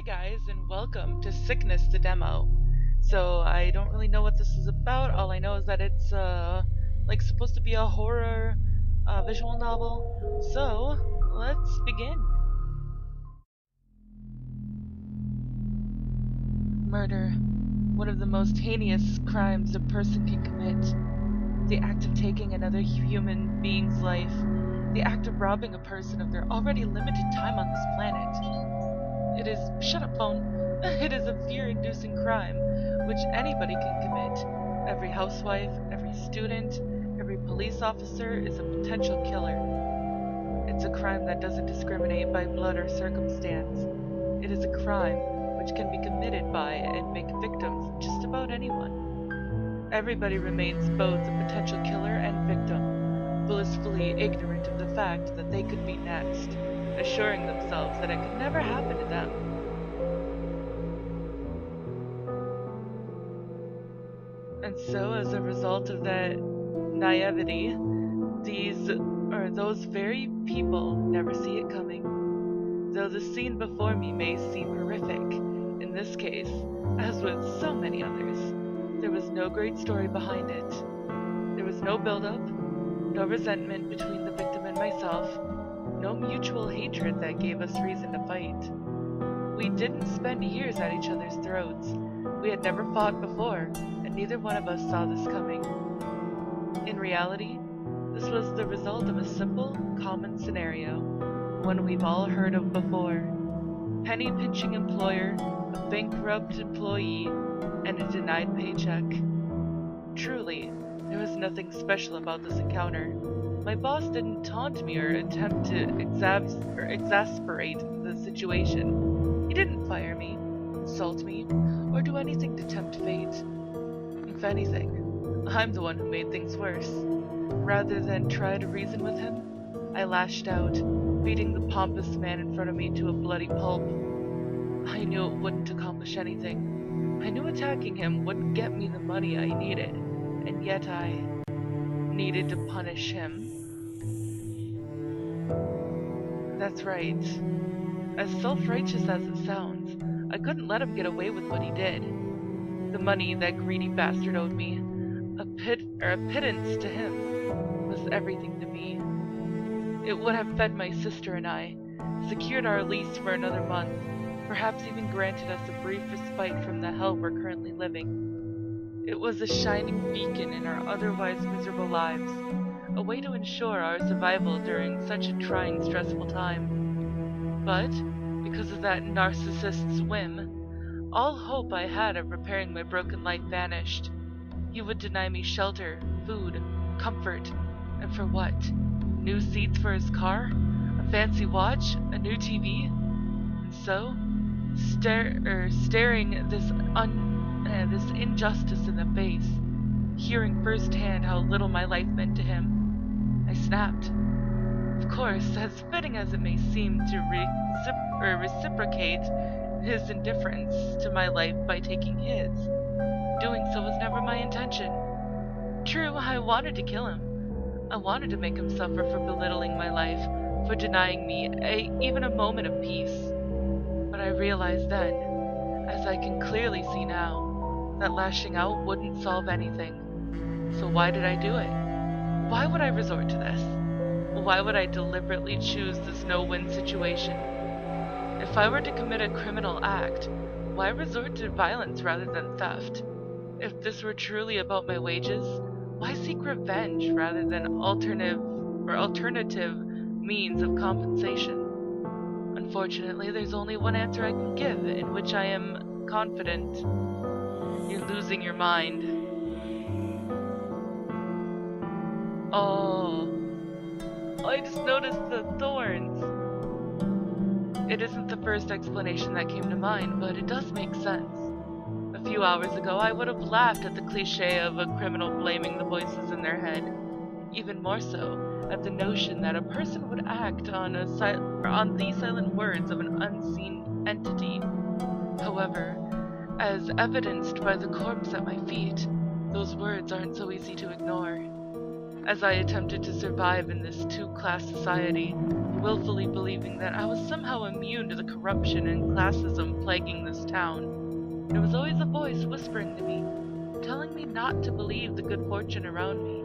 Hi guys, and welcome to Sickness the Demo. So I don't really know what this is about. All I know is that it's like supposed to be a horror visual novel. So let's begin. Murder, one of the most heinous crimes a person can commit. The act of taking another human being's life. The act of robbing a person of their already limited time on this planet. It is shut up, phone. It is a fear-inducing crime which anybody can commit. Every housewife, every student, every police officer is a potential killer. It's a crime that doesn't discriminate by blood or circumstance. It is a crime which can be committed by and make victims just about anyone. Everybody remains both a potential killer and victim, blissfully ignorant of the fact that they could be next, assuring themselves that it could never happen to them. And so, as a result of that naivety, those very people never see it coming. Though the scene before me may seem horrific, in this case, as with so many others, there was no great story behind it. There was no build-up, no resentment between the victim and myself, no mutual hatred that gave us reason to fight. We didn't spend years at each other's throats. We had never fought before, and neither one of us saw this coming. In reality, this was the result of a simple, common scenario, one we've all heard of before. Penny-pinching employer, a bankrupt employee, and a denied paycheck. Truly, there was nothing special about this encounter. My boss didn't taunt me or attempt to exasperate the situation. He didn't fire me, insult me, or do anything to tempt fate. If anything, I'm the one who made things worse. Rather than try to reason with him, I lashed out, beating the pompous man in front of me to a bloody pulp. I knew it wouldn't accomplish anything. I knew attacking him wouldn't get me the money I needed, and yet I needed to punish him. That's right. As self-righteous as it sounds, I couldn't let him get away with what he did. The money that greedy bastard owed me, a pittance to him, was everything to me. It would have fed my sister and I, secured our lease for another month, perhaps even granted us a brief respite from the hell we're currently living. It was a shining beacon in our otherwise miserable lives, a way to ensure our survival during such a trying, stressful time. But, because of that narcissist's whim, all hope I had of repairing my broken life vanished. He would deny me shelter, food, comfort, and for what? New seats for his car? A fancy watch? A new TV? And so, staring this injustice in the face, hearing firsthand how little my life meant to him, I snapped. Of course, as fitting as it may seem to reciprocate his indifference to my life by taking his, doing so was never my intention. True, I wanted to kill him. I wanted to make him suffer for belittling my life, for denying me even a moment of peace. But I realized then, as I can clearly see now, that lashing out wouldn't solve anything. So why did I do it? Why would I resort to this? Why would I deliberately choose this no-win situation? If I were to commit a criminal act, why resort to violence rather than theft? If this were truly about my wages, why seek revenge rather than alternative means of compensation? Unfortunately, there's only one answer I can give, in which I am confident. You're losing your mind. Oh, I just noticed the thorns. It isn't the first explanation that came to mind, but it does make sense. A few hours ago, I would have laughed at the cliché of a criminal blaming the voices in their head. Even more so, at the notion that a person would act on the silent words of an unseen entity. However, as evidenced by the corpse at my feet, those words aren't so easy to ignore. as I attempted to survive in this two-class society, willfully believing that I was somehow immune to the corruption and classism plaguing this town. There was always a voice whispering to me, telling me not to believe the good fortune around me.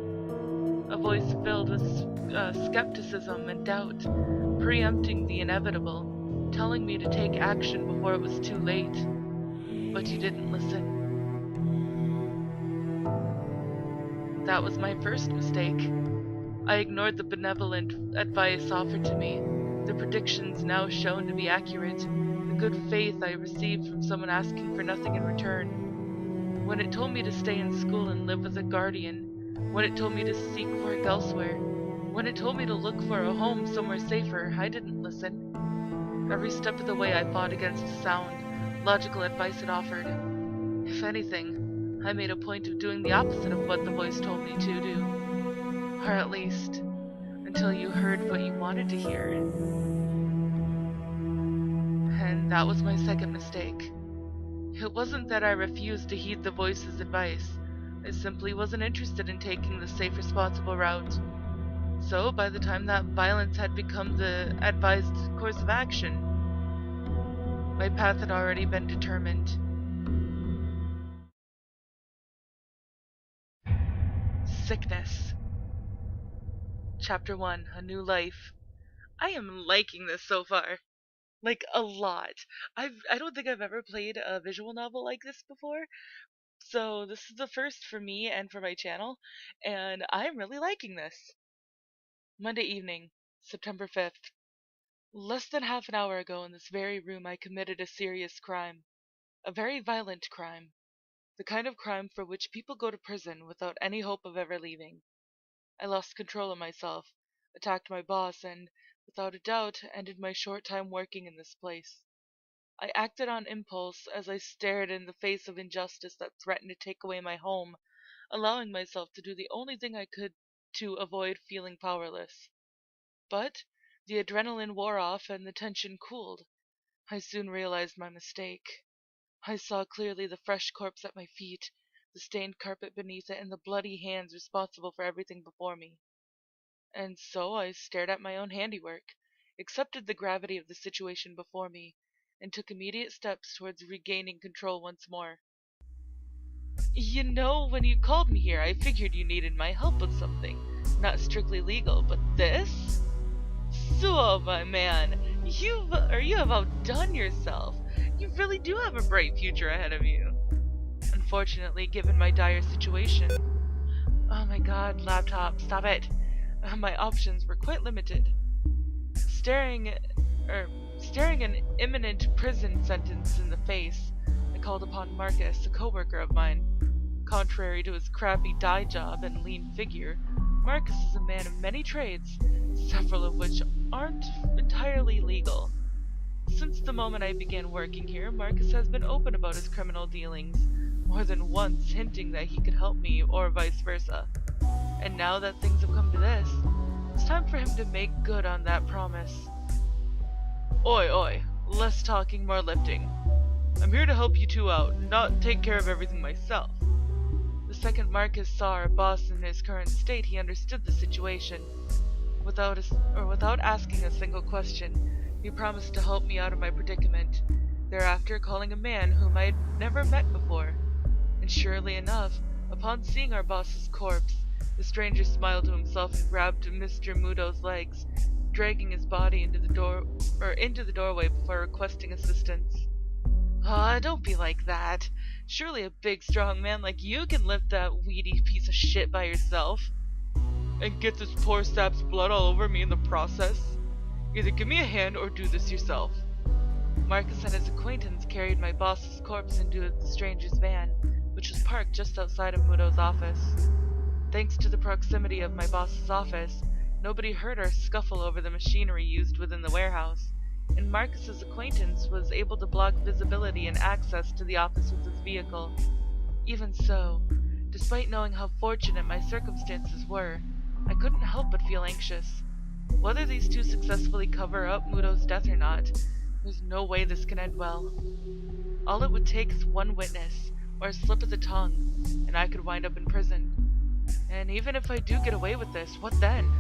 A voice filled with skepticism and doubt, preempting the inevitable, telling me to take action before it was too late. But you didn't listen. That was my first mistake. I ignored the benevolent advice offered to me, the predictions now shown to be accurate, the good faith I received from someone asking for nothing in return. When it told me to stay in school and live with a guardian, when it told me to seek work elsewhere, when it told me to look for a home somewhere safer, I didn't listen. Every step of the way I fought against the sound, logical advice it offered. If anything, I made a point of doing the opposite of what the voice told me to do. Or at least, until you heard what you wanted to hear. And that was my second mistake. It wasn't that I refused to heed the voice's advice. I simply wasn't interested in taking the safe, responsible route. So, by the time that violence had become the advised course of action, my path had already been determined. Sickness. Chapter 1, A New Life. I am liking this so far. Like, a lot. I don't think I've ever played a visual novel like this before, so this is the first for me and for my channel, and I'm really liking this. Monday evening, September 5th. Less than half an hour ago in this very room I committed a serious crime. A very violent crime. The kind of crime for which people go to prison without any hope of ever leaving. I lost control of myself, attacked my boss, and, without a doubt, ended my short time working in this place. I acted on impulse as I stared in the face of injustice that threatened to take away my home, allowing myself to do the only thing I could to avoid feeling powerless. But the adrenaline wore off and the tension cooled. I soon realized my mistake. I saw clearly the fresh corpse at my feet, the stained carpet beneath it, and the bloody hands responsible for everything before me. And so I stared at my own handiwork, accepted the gravity of the situation before me, and took immediate steps towards regaining control once more. You know, when you called me here, I figured you needed my help with something. Not strictly legal, but this? So, my man, you have outdone yourself. You really do have a bright future ahead of you. Unfortunately, given my dire situation. Oh my god, laptop, stop it. My options were quite limited. Staring an imminent prison sentence in the face, I called upon Marcus, a coworker of mine. Contrary to his crappy dye job and lean figure, Marcus is a man of many trades, several of which aren't entirely legal. Since the moment I began working here, Marcus has been open about his criminal dealings, more than once hinting that he could help me or vice versa. And now that things have come to this, it's time for him to make good on that promise. Oi, oi, less talking, more lifting. I'm here to help you two out, not take care of everything myself. The second Marcus saw our boss in his current state, he understood the situation. Without asking a single question, he promised to help me out of my predicament, thereafter calling a man whom I had never met before. And surely enough, upon seeing our boss's corpse, the stranger smiled to himself and grabbed Mr. Mudo's legs, dragging his body into the doorway before requesting assistance. Ah, don't be like that. Surely a big, strong man like you can lift that weedy piece of shit by yourself. And get this poor sap's blood all over me in the process? Either give me a hand or do this yourself. Marcus and his acquaintance carried my boss's corpse into the stranger's van, which was parked just outside of Mudo's office. Thanks to the proximity of my boss's office, nobody heard our scuffle over the machinery used within the warehouse, and Marcus's acquaintance was able to block visibility and access to the office with his vehicle. Even so, despite knowing how fortunate my circumstances were, I couldn't help but feel anxious. Whether these two successfully cover up Mudo's death or not, there's no way this can end well. All it would take is one witness, or a slip of the tongue, and I could wind up in prison. And even if I do get away with this, what then?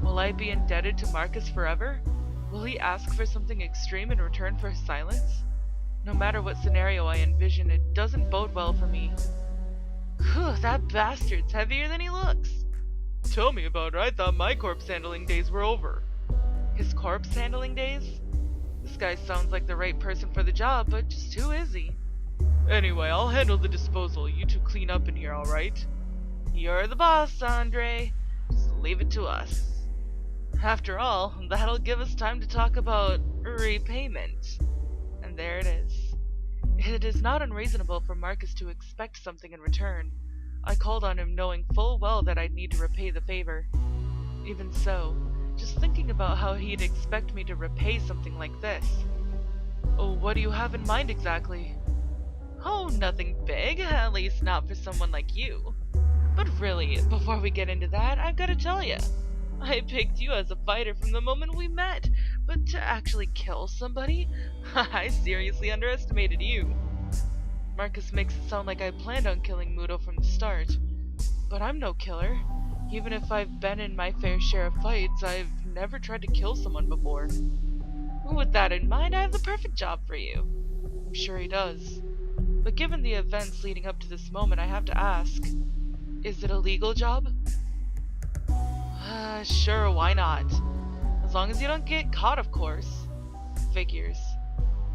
Will I be indebted to Marcus forever? Will he ask for something extreme in return for his silence? No matter what scenario I envision, it doesn't bode well for me. Whew, that bastard's heavier than he looks. Tell me about it. I thought my corpse handling days were over. His corpse handling days? This guy sounds like the right person for the job, but just who is he? Anyway, I'll handle the disposal. You two clean up in here, alright? You're the boss, Andre. Just leave it to us. After all, that'll give us time to talk about repayment. And there it is. It is not unreasonable for Marcus to expect something in return. I called on him knowing full well that I'd need to repay the favor. Even so, just thinking about how he'd expect me to repay something like this. Oh, what do you have in mind exactly? Oh, nothing big, at least not for someone like you. But really, before we get into that, I've got to tell you. I picked you as a fighter from the moment we met, but to actually kill somebody? I seriously underestimated you. Marcus makes it sound like I planned on killing Muto from the start. But I'm no killer. Even if I've been in my fair share of fights, I've never tried to kill someone before. With that in mind, I have the perfect job for you. I'm sure he does. But given the events leading up to this moment, I have to ask, is it a legal job? Sure, why not? As long as you don't get caught, of course. Figures.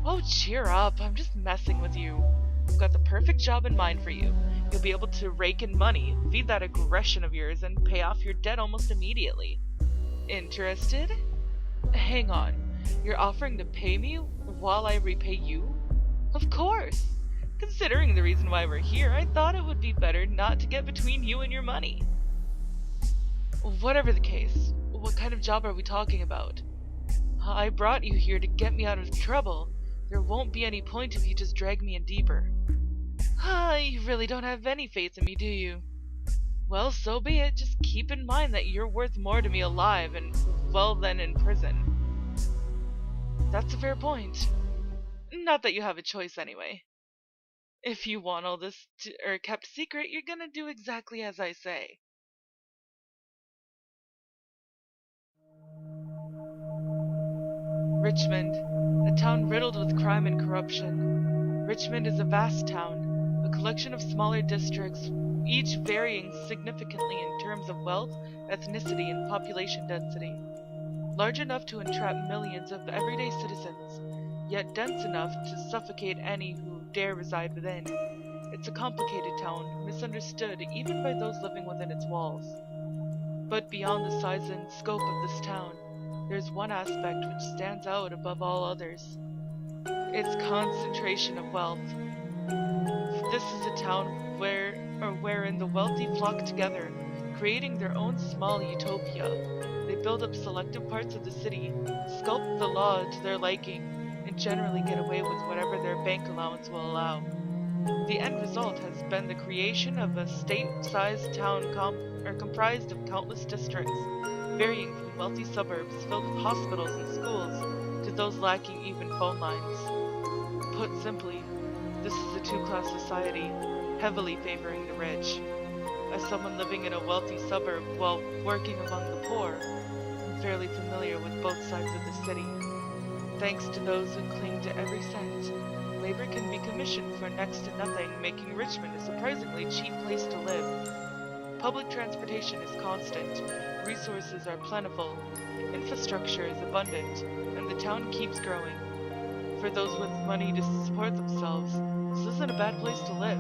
Oh, cheer up, I'm just messing with you. I've got the perfect job in mind for you. You'll be able to rake in money, feed that aggression of yours, and pay off your debt almost immediately. Interested? Hang on, you're offering to pay me while I repay you? Of course! Considering the reason why we're here, I thought it would be better not to get between you and your money. Whatever the case, what kind of job are we talking about? I brought you here to get me out of trouble. There won't be any point if you just drag me in deeper. You really don't have any faith in me, do you? Well, so be it. Just keep in mind that you're worth more to me alive and, well, than in prison. That's a fair point. Not that you have a choice anyway. If you want all this kept secret, you're gonna do exactly as I say. Richmond, a town riddled with crime and corruption. Richmond is a vast town, a collection of smaller districts, each varying significantly in terms of wealth, ethnicity, and population density. Large enough to entrap millions of everyday citizens, yet dense enough to suffocate any who dare reside within. It's a complicated town, misunderstood even by those living within its walls. But beyond the size and scope of this town, there's one aspect which stands out above all others. Its concentration of wealth. This is a town wherein the wealthy flock together, creating their own small utopia. They build up selective parts of the city, sculpt the law to their liking, and generally get away with whatever their bank allowance will allow. The end result has been the creation of a state-sized town comprised of countless districts, varying from wealthy suburbs filled with hospitals and schools to those lacking even phone lines. Put simply, this is a two-class society, heavily favoring the rich. As someone living in a wealthy suburb while working among the poor, I'm fairly familiar with both sides of the city. Thanks to those who cling to every cent, labor can be commissioned for next to nothing, making Richmond a surprisingly cheap place to live. Public transportation is constant, resources are plentiful, infrastructure is abundant, and the town keeps growing. For those with money to support themselves, this isn't a bad place to live.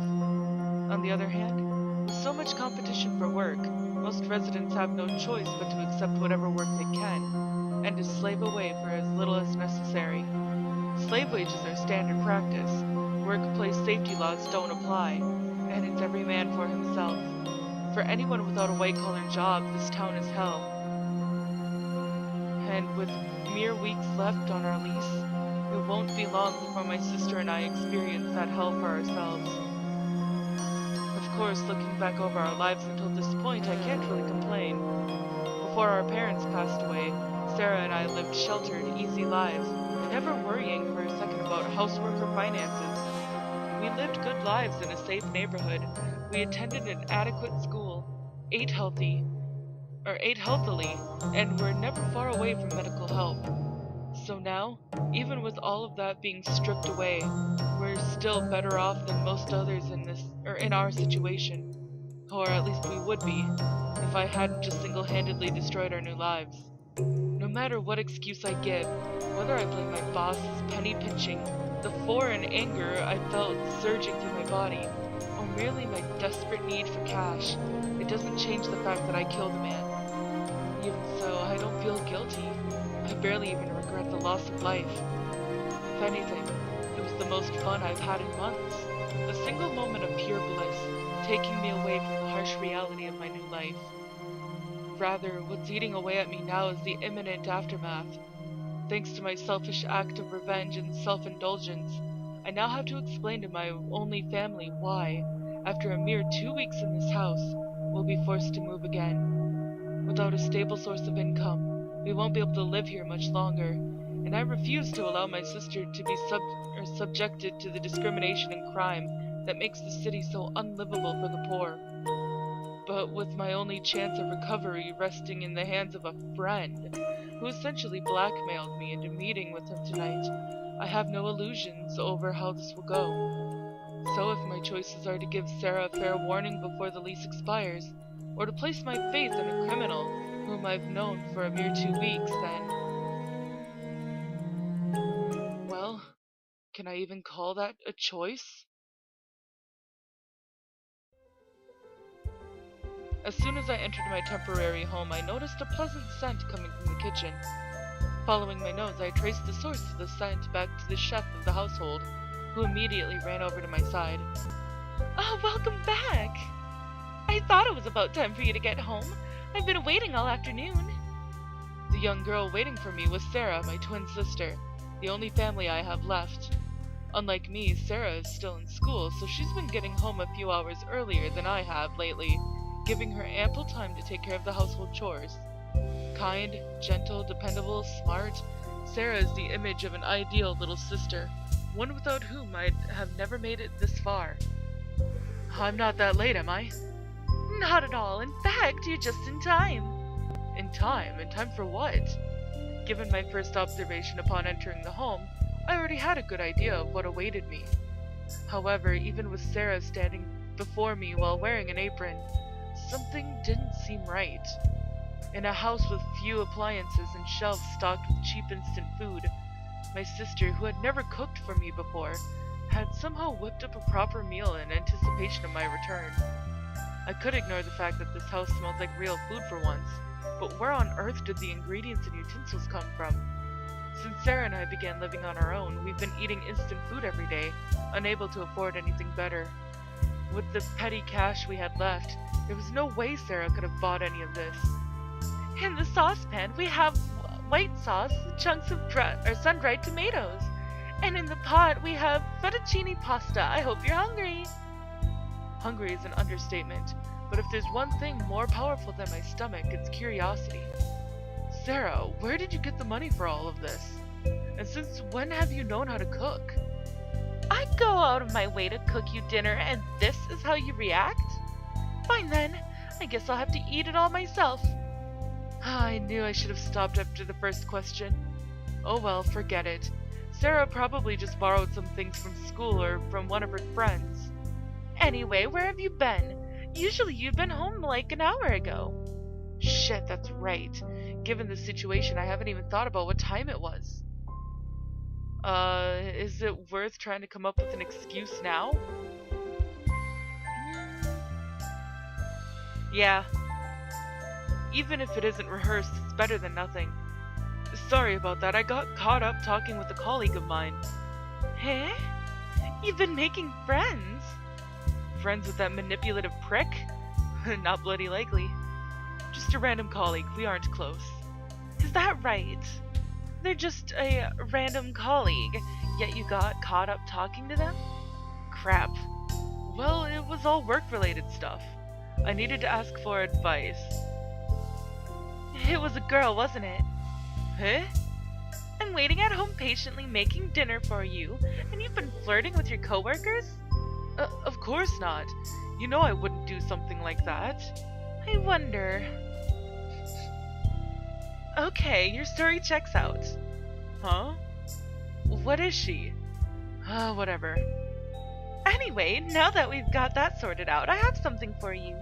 On the other hand, with so much competition for work, most residents have no choice but to accept whatever work they can, and to slave away for as little as necessary. Slave wages are standard practice, workplace safety laws don't apply, and it's every man for himself. For anyone without a white-collar job, this town is hell. And with mere weeks left on our lease, it won't be long before my sister and I experience that hell for ourselves. Of course, looking back over our lives until this point, I can't really complain. Before our parents passed away, Sarah and I lived sheltered, easy lives, never worrying for a second about housework or finances. We lived good lives in a safe neighborhood. We attended an adequate school. ate healthy, ate healthily, and were never far away from medical help. So now, even with all of that being stripped away, we're still better off than most others in in our situation. Or at least we would be, if I hadn't just single-handedly destroyed our new lives. No matter what excuse I give, whether I blame my boss's penny pinching, the foreign anger I felt surging through my body, or merely my desperate need for cash, it doesn't change the fact that I killed a man. Even so, I don't feel guilty. I barely even regret the loss of life. If anything, it was the most fun I've had in months. A single moment of pure bliss, taking me away from the harsh reality of my new life. Rather, what's eating away at me now is the imminent aftermath. Thanks to my selfish act of revenge and self-indulgence, I now have to explain to my only family why, after a mere 2 weeks in this house, we'll be forced to move again. Without a stable source of income, we won't be able to live here much longer, and I refuse to allow my sister to be subjected to the discrimination and crime that makes the city so unlivable for the poor. But with my only chance of recovery resting in the hands of a friend, who essentially blackmailed me into meeting with him tonight, I have no illusions over how this will go. So if my choices are to give Sarah a fair warning before the lease expires, or to place my faith in a criminal whom I've known for a mere 2 weeks, then... well, can I even call that a choice? As soon as I entered my temporary home, I noticed a pleasant scent coming from the kitchen. Following my nose, I traced the source of the scent back to the chef of the household, who immediately ran over to my side. Oh, welcome back! I thought it was about time for you to get home. I've been waiting all afternoon. The young girl waiting for me was Sarah, my twin sister, the only family I have left. Unlike me, Sarah is still in school, so she's been getting home a few hours earlier than I have lately, giving her ample time to take care of the household chores. Kind, gentle, dependable, smart, Sarah is the image of an ideal little sister, one without whom I'd have never made it this far. I'm not that late, am I? Not at all. In fact, you're just in time. In time? In time for what? Given my first observation upon entering the home, I already had a good idea of what awaited me. However, even with Sarah standing before me while wearing an apron, something didn't seem right. In a house with few appliances and shelves stocked with cheap instant food, my sister, who had never cooked for me before, had somehow whipped up a proper meal in anticipation of my return. I could ignore the fact that this house smelled like real food for once, but where on earth did the ingredients and utensils come from? Since Sarah and I began living on our own, we've been eating instant food every day, unable to afford anything better. With the petty cash we had left, there was no way Sarah could have bought any of this. In the saucepan, we have white sauce, chunks of sun-dried tomatoes. And in the pot, we have fettuccine pasta. I hope you're hungry. Hungry is an understatement, but if there's one thing more powerful than my stomach, it's curiosity. Sarah, where did you get the money for all of this? And since when have you known how to cook? I go out of my way to cook you dinner, and this is how you react? Fine then, I guess I'll have to eat it all myself. I knew I should have stopped after the first question. Oh well, forget it. Sarah probably just borrowed some things from school or from one of her friends. Anyway, where have you been? Usually you've been home like an hour ago. Shit, that's right. Given the situation, I haven't even thought about what time it was. Is it worth trying to come up with an excuse now? Yeah. Even if it isn't rehearsed, it's better than nothing. Sorry about that, I got caught up talking with a colleague of mine. Huh? You've been making friends? Friends with that manipulative prick? Not bloody likely. Just a random colleague, we aren't close. Is that right? They're just a random colleague, yet you got caught up talking to them? Crap. Well, it was all work-related stuff. I needed to ask for advice. It was a girl, wasn't it? Huh? I'm waiting at home patiently making dinner for you, and you've been flirting with your coworkers? Of course not. You know I wouldn't do something like that. I wonder. Okay, your story checks out. Huh? What is she? Whatever. Anyway, now that we've got that sorted out, I have something for you.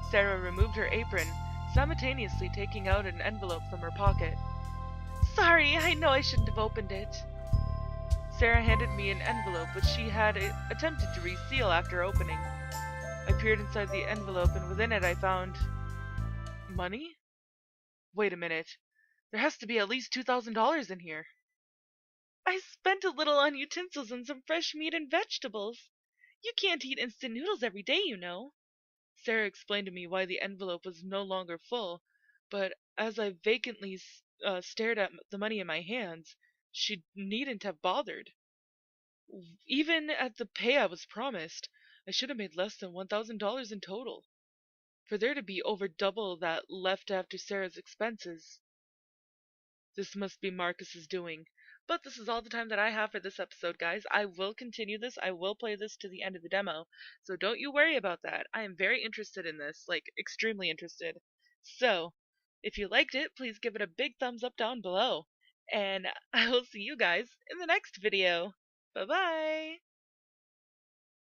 Sarah removed her apron, simultaneously taking out an envelope from her pocket. Sorry, I know I shouldn't have opened it. Sarah handed me an envelope which she had attempted to reseal after opening. I peered inside the envelope and within it I found money? Wait a minute. There has to be at least $2,000 in here. I spent a little on utensils and some fresh meat and vegetables. You can't eat instant noodles every day, you know. Sarah explained to me why the envelope was no longer full, but as I vacantly stared at the money in my hands, she needn't have bothered. Even at the pay I was promised, I should have made less than $1,000 in total. For there to be over double that left after Sarah's expenses, this must be Marcus's doing. But this is all the time that I have for this episode, guys. I will continue this. I will play this to the end of the demo. So don't you worry about that. I am very interested in this, like extremely interested. So, if you liked it, please give it a big thumbs up down below. And I will see you guys in the next video. Bye-bye!